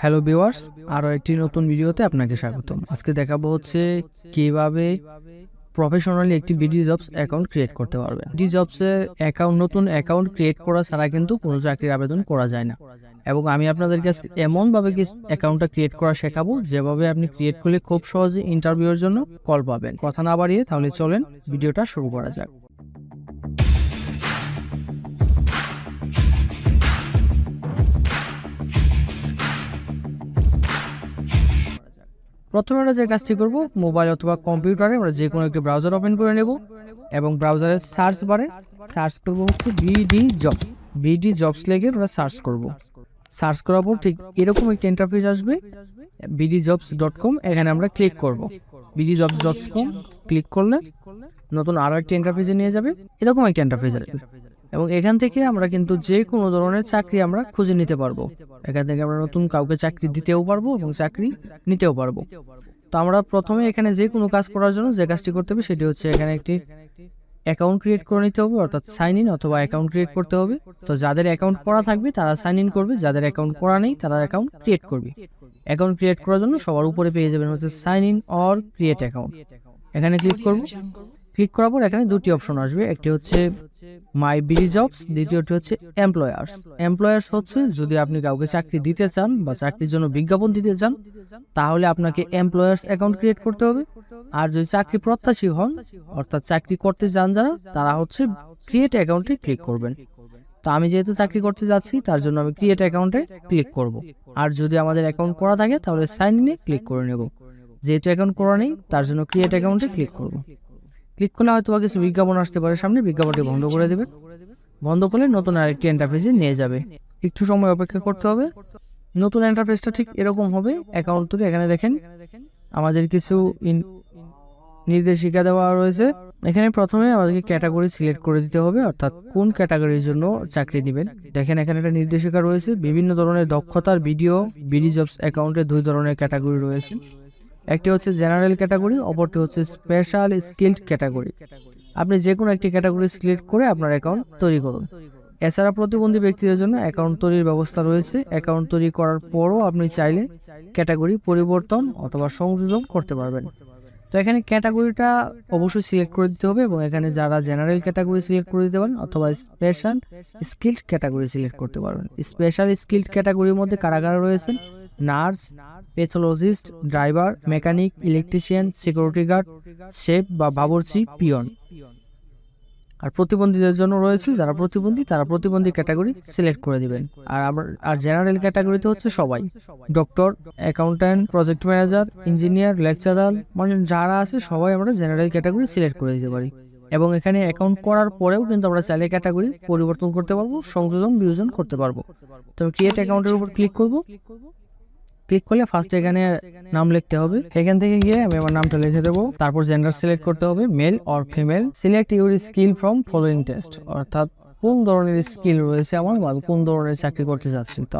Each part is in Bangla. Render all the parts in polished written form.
হ্যালো ভিউয়ার্স, আরও একটি নতুন ভিডিওতে আপনাকে স্বাগতম। আজকে দেখাবো হচ্ছে কিভাবে প্রফেশনালি একটি Bdjobs অ্যাকাউন্ট ক্রিয়েট করতে পারবেন। Bdjobs এ নতুন অ্যাকাউন্ট ক্রিয়েট করা ছাড়া কিন্তু কোনো চাকরির আবেদন করা যায় না। এবং আমি আপনাদেরকে এমনভাবে অ্যাকাউন্টটা ক্রিয়েট করা শেখাবো যেভাবে আপনি ক্রিয়েট করলে খুব সহজে ইন্টারভিউয়ের জন্য কল পাবেন। কথা না বাড়িয়ে তাহলে চলেন ভিডিওটা শুরু করা যাক। প্রথমে আমরা যে কাজটি করব, মোবাইল অথবা কম্পিউটারে আমরা যে কোনো একটি ব্রাউজার ওপেন করে নেব এবং ব্রাউজারের সার্চ বারে সার্চ করব হচ্ছে Bdjobs লিখে আমরা সার্চ করব। সার্চ করার পর ঠিক এরকম একটি ইন্টারফেস আসবে, bdjobs.com। এখানে আমরা ক্লিক করব। bdjobs.com ক্লিক করলে নতুন আরও একটি ইন্টারফেসে নিয়ে যাবে, এরকম একটি ইন্টারফেস আসবে এবং এখান থেকে আমরা কিন্তু যে কোনো ধরনের চাকরি আমরা খুঁজে নিতে পারবো। এখান থেকে আমরা নতুন কাউকে চাকরি দিতেও পারবো এবং চাকরি নিতেও পারবো। তো আমরা প্রথমে এখানে যে কোনো কাজ করার জন্য যে কাজটি করতে হবে সেটি হচ্ছে এখানে একটি অ্যাকাউন্ট ক্রিয়েট করে নিতে হবে, অর্থাৎ সাইন ইন অথবা অ্যাকাউন্ট ক্রিয়েট করতে হবে। তো যাদের অ্যাকাউন্ট করা থাকবে তারা সাইন ইন করবে, যাদের অ্যাকাউন্ট করা নেই তারা অ্যাকাউন্ট ক্রিয়েট করবে। অ্যাকাউন্ট ক্রিয়েট করার জন্য সবার উপরে পেয়ে যাবেন হচ্ছে sign in or create account. এখানে ক্লিক করব। ক্লিক করার পর এখানে দুটি অপশন আসবে, একটি হচ্ছে মাই Bdjobs, দ্বিতীয়টি হচ্ছে এমপ্লয়ার্স হচ্ছে যদি আপনি কাউকে চাকরি দিতে চান বা চাকরির জন্য বিজ্ঞাপন দিতে চান তাহলে আপনাকে এমপ্লয়ার্স অ্যাকাউন্ট ক্রিয়েট করতে হবে। আর যদি চাকরি প্রত্যাশী হন অর্থাৎ চাকরি করতে চান যারা, তারা হচ্ছে ক্রিয়েট অ্যাকাউন্টে ক্লিক করবেন। তো আমি যেহেতু চাকরি করতে যাচ্ছি তার জন্য আমি ক্রিয়েট অ্যাকাউন্টে ক্লিক করব। আর যদি আমাদের অ্যাকাউন্ট করা থাকে তাহলে সাইন ইনে ক্লিক করে নেব। যেহেতু অ্যাকাউন্ট করা নেই তার জন্য ক্রিয়েট অ্যাকাউন্টে ক্লিক করব। ক্লিক করলে হয়তো কিছু বিজ্ঞাপন আসতে পারে সামনে, বিজ্ঞাপনটি বন্ধ করে দেবে। বন্ধ করলে নতুন আরেকটি ইন্টারফেসে নিয়ে যাবে, একটু সময় অপেক্ষা করতে হবে। নতুন ইন্টারফেসটা ঠিক এরকম হবে। অ্যাকাউন্ট তৈরি, এখানে দেখেন আমাদের কিছু নির্দেশিকা দেওয়া রয়েছে। এখানে প্রথমে আমাদেরকে ক্যাটাগরি সিলেক্ট করে দিতে হবে, অর্থাৎ কোন ক্যাটাগরির জন্য চাকরি নেবেন। দেখেন এখানে একটা নির্দেশিকা রয়েছে, বিভিন্ন ধরনের দক্ষতার ভিডিও Bdjobs অ্যাকাউন্টে দুই ধরনের ক্যাটাগরি রয়েছে। একটি হচ্ছে জেনারেল ক্যাটাগরি, অপরটি হচ্ছে স্পেশাল স্কিলড ক্যাটাগরি। আপনি যে কোনো একটি ক্যাটাগরি সিলেক্ট করে আপনার অ্যাকাউন্ট তৈরি করুন। এছাড়া প্রতিবন্ধী ব্যক্তিদের জন্য অ্যাকাউন্ট তৈরির ব্যবস্থা রয়েছে। অ্যাকাউন্ট তৈরি করার পরও আপনি চাইলে ক্যাটাগরি পরিবর্তন অথবা সংযোজন করতে পারবেন। তো এখানে ক্যাটাগরিটা অবশ্যই সিলেক্ট করে দিতে হবে এবং এখানে যারা জেনারেল ক্যাটাগরি সিলেক্ট করে দিতে পারেন অথবা স্পেশাল স্কিলড ক্যাটাগরি সিলেক্ট করতে পারবেন। স্পেশাল স্কিলড ক্যাটাগরির মধ্যে কারা কারা রয়েছেন? Nurse, pathologist, driver, mechanic, electrician, security guard, chef বা বাবুর্চি, পিয়ন। আর প্রতিবন্ধীদের জন্য রয়েছে যারা প্রতিবন্ধী, তারা প্রতিবন্ধী ক্যাটাগরি সিলেক্ট করে দিবেন। আর জেনারেল ক্যাটাগরিতে হচ্ছে সবাই, doctor, accountant, project manager, engineer, lecturer, মানে যারা আছে সবাই আমরা জেনারেল ক্যাটাগরি সিলেক্ট করে দিতে পারি। এবং এখানে অ্যাকাউন্ট করার পরেও কিন্তু আমরা চাইলে ক্যাটাগরি পরিবর্তন করতে পারবো, সংযোজন বিয়োজন করতে পারবো। তো ক্রিয়েট অ্যাকাউন্টের উপর ক্লিক করব। ক্লিক করলে ফার্স্ট এখানে নাম লিখতে হবে। এখান থেকে গিয়ে আমি আমার নামটা লিখে দেবো। তারপর জেন্ডার সিলেক্ট করতে হবে, male or female. Select your skill from following test, অর্থাৎ কোন ধরনের স্কিল রয়েছে আমার বা কোন ধরনের চাকরি করতে যাচ্ছি। তো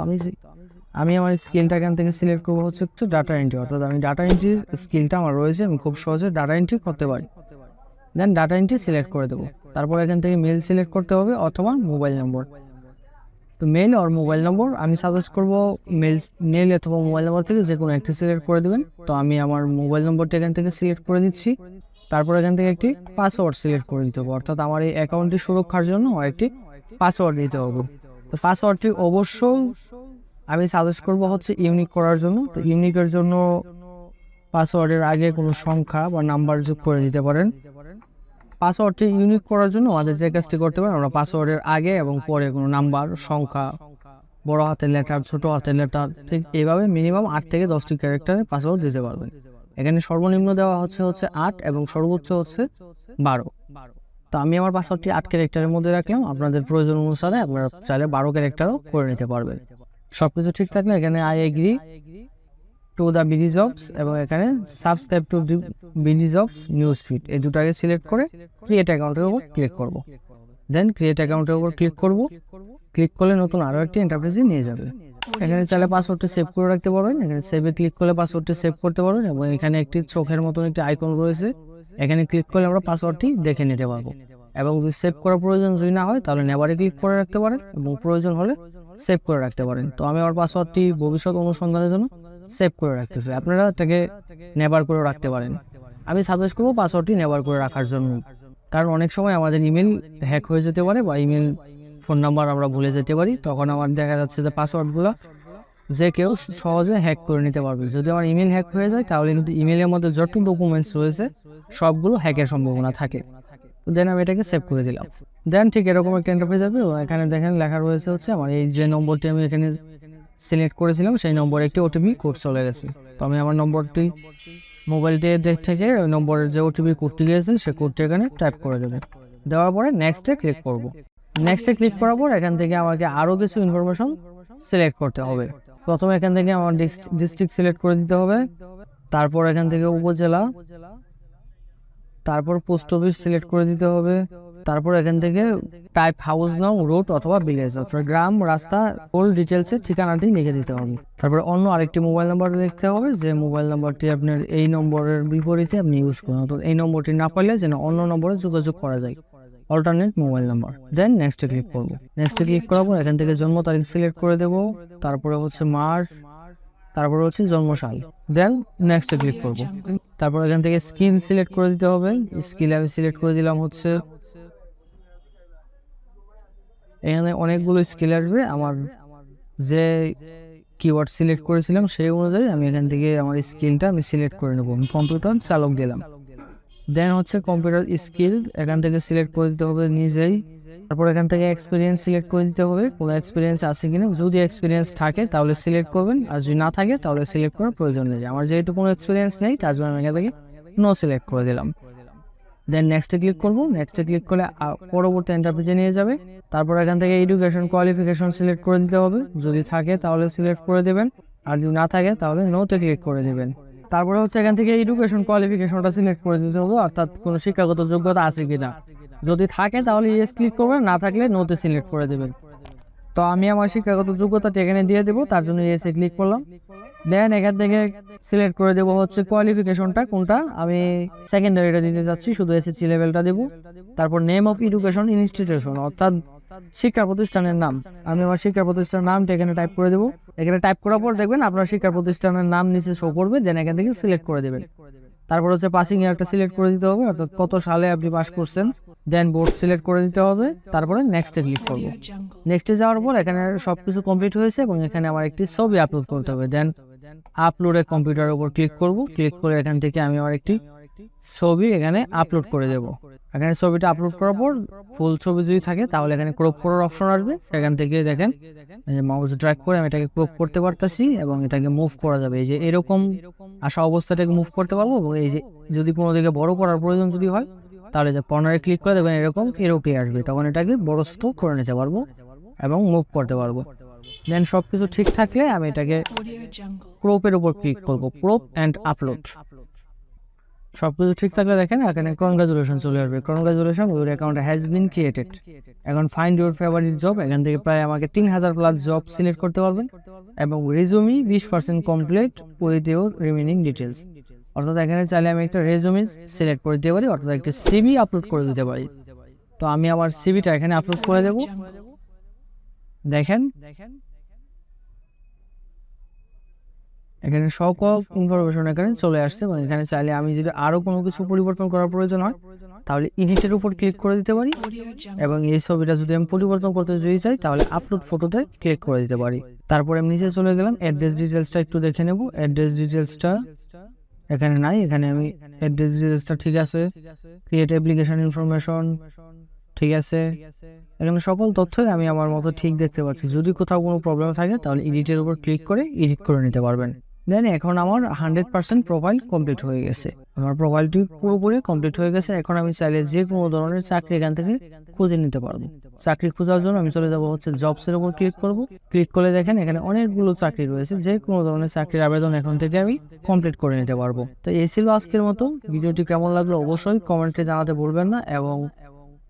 আমি আমার স্কিলটা এখান থেকে সিলেক্ট করবো হচ্ছে ডাটা এন্ট্রি, অর্থাৎ আমি ডাটা এন্ট্রির স্কিলটা আমার রয়েছে, আমি খুব সহজে ডাটা এন্ট্রি করতে পারি। দেন ডাটা এন্ট্রি সিলেক্ট করে দেবো। তারপর এখান থেকে মেল সিলেক্ট করতে হবে অথবা মোবাইল নম্বর। তো মেল আর মোবাইল নম্বর আমি সাজেস্ট করবো মেল অথবা মোবাইল নম্বর থেকে যে কোনো একটি সিলেক্ট করে দেবেন। তো আমি আমার মোবাইল নম্বরটা এখান থেকে সিলেক্ট করে দিচ্ছি। তারপর এখান থেকে একটি পাসওয়ার্ড সিলেক্ট করে দিতে হবে, অর্থাৎ আমার এই অ্যাকাউন্টটি সুরক্ষার জন্য আমার একটি পাসওয়ার্ড দিতে হবে। তো পাসওয়ার্ডটি অবশ্যই আমি সাজেস্ট করবো হচ্ছে ইউনিক করার জন্য। তো ইউনিকের জন্য পাসওয়ার্ডের আগে কোনো সংখ্যা বা নাম্বার যোগ করে দিতে পারেন। পাসওয়ার্ডটি ইউনিক করার জন্য আমাদের যে কাজটি করতে পারেন, আমরা পাসওয়ার্ডের আগে এবং পরে কোনো নাম্বার, সংখ্যা, বড় হাতের লেটার, ছোট হাতের লেটার, ঠিক এইভাবে মিনিমাম 8 থেকে 10টি ক্যারেক্টারে পাসওয়ার্ড দিতে পারবেন। এখানে সর্বনিম্ন দেওয়া হচ্ছে 8 এবং সর্বোচ্চ হচ্ছে 12। তো আমি আমার পাসওয়ার্ডটি 8 ক্যারেক্টারের মধ্যে রাখলাম। আপনাদের প্রয়োজন অনুসারে আপনারা চাইলে 12 ক্যারেক্টারও করে নিতে পারবেন। সবকিছু ঠিক থাকলে এখানে I agree to the Bdjobs এবং এখানে subscribe to Bdjobs news feed, এই দুটাকে সিলেক্ট করে ক্রিয়েট অ্যাকাউন্টের উপর ক্লিক করব। দেন ক্রিয়েট অ্যাকাউন্টের উপর ক্লিক করব। ক্লিক করলে নতুন আরও একটি ইন্টারফেসে নিয়ে যাবে। এখানে চাইলে পাসওয়ার্ডটি সেভ করে রাখতে পারবেন। এখানে সেভে ক্লিক করলে পাসওয়ার্ডটি সেভ করতে পারবেন এবং এখানে একটি চোখের মতন একটি আইকন রয়েছে, এখানে ক্লিক করলে আমরা পাসওয়ার্ডটি দেখে নিতে পারবো। এবং যদি সেভ করার প্রয়োজন যদি না হয় তাহলে নেভারে ক্লিক করে রাখতে পারেন এবং প্রয়োজন হলে সেভ করে রাখতে পারেন। তো আমি আমার পাসওয়ার্ডটি ভবিষ্যৎ অনুসন্ধানের জন্য সেভ করে রাখতেছি, আপনারা এটাকে নেভার করে রাখতে পারেন। আমি সাজেস্ট করবো পাসওয়ার্ডটি নেভার করে রাখার জন্য, কারণ অনেক সময় আমাদের ইমেল হ্যাক হয়ে যেতে পারে বা ইমেল ফোন নাম্বার আমরা ভুলে যেতে পারি, তখন আমার দেখা যাচ্ছে যে পাসওয়ার্ডগুলো যে কেউ সহজে হ্যাক করে নিতে পারবে। যদি আমার ইমেল হ্যাক হয়ে যায় তাহলে কিন্তু ইমেলের মধ্যে যত ডকুমেন্টস রয়েছে সবগুলো হ্যাকের সম্ভাবনা থাকে। তো দেন আমি এটাকে সেভ করে দিলাম। দেন ঠিক এরকম একটা ইন্টারফেস আসবে, এখানে দেখেন লেখা রয়েছে হচ্ছে আমার এই যে নম্বরটি আমি এখানে সিলেক্ট করেছিলাম সেই নম্বরে একটি ওটিপি কোড চলে গেছে। তো আমি আমার নম্বরটি মোবাইলটি থেকে ওই নম্বরের যে ওটিপি কোডটি গিয়েছে সেই কোডটি এখানে টাইপ করে দেবে। দেওয়ার পরে নেক্সটে ক্লিক করব। নেক্সটে ক্লিক করার পর এখান থেকে আমাকে আরও কিছু ইনফরমেশন সিলেক্ট করতে হবে। প্রথমে এখান থেকে আমার ডিস্ট্রিক্ট সিলেক্ট করে দিতে হবে, তারপর এখান থেকে উপজেলা, তারপর পোস্ট অফিস সিলেক্ট করে দিতে হবে, তারপর এখান থেকে টাইপ হাউস নাম, রোড অথবা ভিলেজ অথবা গ্রাম, রাস্তা, ফুল ডিটেলসের ঠিকানাটি লিখে দিতে হবে। তারপর অন্য আরেকটি মোবাইল নাম্বার লিখতে হবে, যে মোবাইল নাম্বারটি আপনার এই নম্বরের বিপরীতে আপনি ইউজ করুন, অর্থাৎ এই নম্বরটি না পাইলে যেন অন্য নম্বরে যোগাযোগ করা যায়, অল্টারনেট মোবাইল নাম্বার। দেন নেক্সটে ক্লিক করব। নেক্সটে ক্লিক করার পর এখান থেকে জন্ম তারিখ সিলেক্ট করে দেব, তারপরে হচ্ছে মাস, তারপরে হচ্ছে জন্মসাল। দেন নেক্সটে ক্লিক করব। তারপর এখান থেকে স্কিল সিলেক্ট করে দিতে হবে। স্কিল আমি সিলেক্ট করে দিলাম হচ্ছে, এখানে অনেকগুলো স্কিল আসবে, আমার যে কিওয়ার্ড সিলেক্ট করেছিলাম সেই অনুযায়ী আমি এখান থেকে আমার স্কিলটা আমি সিলেক্ট করে নেব। আমি কম্পিউটার চালক দিলাম। দেন হচ্ছে কম্পিউটার স্কিল এখান থেকে সিলেক্ট করে দিতে হবে নিজেই। তারপর এখান থেকে এক্সপিরিয়েন্স সিলেক্ট করে দিতে হবে, কোনো এক্সপিরিয়েন্স আছে কিনা। যদি এক্সপিরিয়েন্স থাকে তাহলে সিলেক্ট করবেন, আর যদি না থাকে তাহলে সিলেক্ট করার প্রয়োজন নেই। আমার যেহেতু কোনো এক্সপিরিয়েন্স নেই তার জন্য আমি এখান থেকে নো সিলেক্ট করে দিলাম। দেন নেক্সটে ক্লিক করব। নেক্সটে ক্লিক করলে পরবর্তী ইন্টারফেসে নিয়ে যাবে। তারপর এখান থেকে এডুকেশন কোয়ালিফিকেশন সিলেক্ট করে দিতে হবে, যদি থাকে তাহলে সিলেক্ট করে দেবেন, আর যদি না থাকে তাহলে নোতে ক্লিক করে দেবেন। তারপরে হচ্ছে এখান থেকে এডুকেশন কোয়ালিফিকেশনটা সিলেক্ট করে দিতে হবে, অর্থাৎ কোনো শিক্ষাগত যোগ্যতা আছে কিনা। যদি থাকে তাহলে ইয়েস ক্লিক করবেন, না থাকলে নোতে সিলেক্ট করে দেবেন। তো আমি আমার শিক্ষাগত যোগ্যতাটি এখানে দিয়ে দেবো, তার জন্য ইয়েসে ক্লিক করলাম। দেন এখান থেকে সিলেক্ট করে দেবো হচ্ছে কোয়ালিফিকেশনটা কোনটা, আমি সেকেন্ডারিটা দিতে যাচ্ছি, শুধু এসএসসি লেভেলটা দেবো। তারপর নেম অফ এডুকেশন ইনস্টিটিউশন, অর্থাৎ শিক্ষা প্রতিষ্ঠানের নাম। আমি আমার শিক্ষা প্রতিষ্ঠানের নামটা এখানে টাইপ করে দেবো। এখানে টাইপ করার পর দেখবেন আপনার শিক্ষা প্রতিষ্ঠানের নাম নিচে শো করবে। দেন এখান থেকে সিলেক্ট করে দেবেন। তারপর হচ্ছে পাসিং ইয়ারটা সিলেক্ট করে দিতে হবে, অর্থাৎ কত সালে আপনি পাস করছেন। দেন বোর্ড সিলেক্ট করে দিতে হবে। তারপরে নেক্সটে ক্লিক করব। নেক্সটে যাওয়ার পর এখানে সবকিছু কমপ্লিট হয়েছে এবং এখানে আমার একটি ছবি আপলোড করতে হবে। দেন আপলোডে কম্পিউটারের উপর ক্লিক করব। ক্লিক করে এখান থেকে আমি আমার একটি ছবি এখানে আপলোড করে দেব। এখানে ছবিটা আপলোড করার পর ফুল ছবি যদি থাকে তাহলে এখানে ক্রপ করার অপশন আসবে। সেখান থেকে দেখেন মাউস ড্র্যাগ করে আমি এটাকে ক্রপ করতে পারতেছি এবং এটাকে মুভ করা যাবে। এই যে এরকম আসা অবস্থাটাকে মুভ করতে পারবো, এবং এই যে যদি কোনো দিকে বড় করার প্রয়োজন যদি হয় তাহলে যে কর্নারে ক্লিক করে দেবেন এরকম এরোকে আসবে, তখন এটাকে বড় স্ট্রোক করে নিতে পারবো এবং মুভ করতে পারবো। দেন সবকিছু ঠিক থাকলে আমি এটাকে ক্রপের উপর ক্লিক করব, ক্রপ অ্যান্ড আপলোড। সবকিছু ঠিক থাকলে দেখেন এখানে কনগ্রাচুলেশন চলে আসবে, congratulation your account has been created. এখন ফাইন্ড ইউর ফেভারিট জব, এখান থেকে প্রায় আমাকে 3000+ জব সিলেক্ট করতে পারবেন, এবং resume 20% complete with your remaining details. অর্থাৎ এখানে চাইলে আমি একটা রেজুমি সিলেক্ট করে দিতে পারি, অর্থাৎ একটা সিভি আপলোড করে দিতে পারি। তো আমি আমার সিভিটা এখানে আপলোড করে দেব। দেখেন এখানে সকল ইনফরমেশন এখানে চলে আসছে, এবং এখানে চাইলে আমি যদি আরো কোনো কিছু পরিবর্তন করার প্রয়োজন হয় তাহলে এডিটের উপর ক্লিক করে দিতে পারি, এবং এই ছবিটা যদি আমি পরিবর্তন করতে যদি চাই তাহলে আপলোড ফটোতে ক্লিক করে দিতে পারি। তারপরে আমি নিচে চলে গেলাম, অ্যাড্রেস ডিটেলসটা একটু দেখে নেব। অ্যাড্রেস ডিটেলসটা এখানে নাই, এখানে আমি অ্যাড্রেস ডিটেলসটা ঠিক আছে, ক্রিয়েট অ্যাপ্লিকেশন ইনফরমেশন ঠিক আছে, এখানে সকল তথ্যই আমি আমার মতো ঠিক দেখতে পাচ্ছি। যদি কোথাও কোনো প্রবলেম থাকে তাহলে এডিটের উপর ক্লিক করে এডিট করে নিতে পারবেন। দেন এখন আমার 100% প্রোফাইল কমপ্লিট হয়ে গেছে, আমার প্রোফাইলটি পুরোপুরি কমপ্লিট হয়ে গেছে। এখন আমি চাইলে যে কোনো ধরনের চাকরি এখান থেকে খুঁজে নিতে পারবো। চাকরি খোঁজার জন্য আমি চলে যাবো হচ্ছে জবসের উপর ক্লিক করব। ক্লিক করলে দেখেন এখানে অনেকগুলো চাকরি রয়েছে, যে কোনো ধরনের চাকরির আবেদন এখন থেকে আমি কমপ্লিট করে নিতে পারবো। তো এই ছিল আজকের মতো। ভিডিওটি কেমন লাগলো অবশ্যই কমেন্টে জানাতে ভুলবেন না, এবং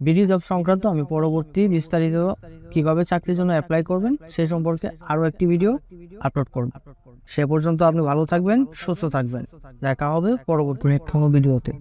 Bdjobs সংক্রান্ত আমি পরবর্তী বিস্তারিত কিভাবে চাকরির জন্য অ্যাপ্লাই করবেন সে সম্পর্কে আরো একটি ভিডিও আপলোড করব। সে পর্যন্ত আপনি ভালো থাকবেন, সুস্থ থাকবেন। দেখা হবে পরবর্তী কোনো ভিডিওতে।